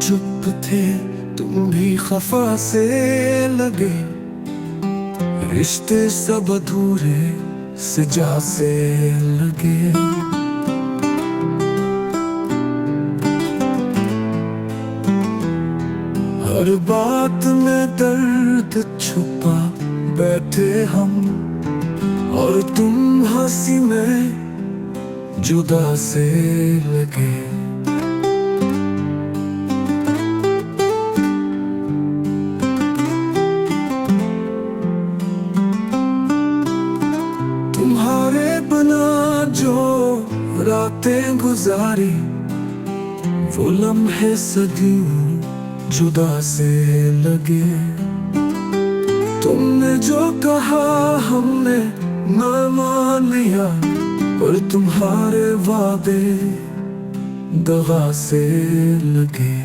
चुप थे तुम भी खफा से लगे, रिश्ते सब अधूरे सजा से लगे। हर बात में दर्द छुपा बैठे हम, और तुम हंसी में जुदा से लगे। तुम्हारे बिना जो रातें गुजारी, वो लम्हे सदियों जुदा से लगे। तुमने जो कहा हमने न मान लिया, पर तुम्हारे वादे दगा से लगे।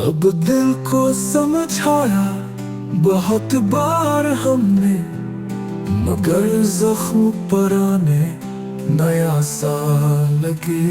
अब दिल को समझाया बहुत बार हमने, मगर जख्म पर आने नया सा लगे।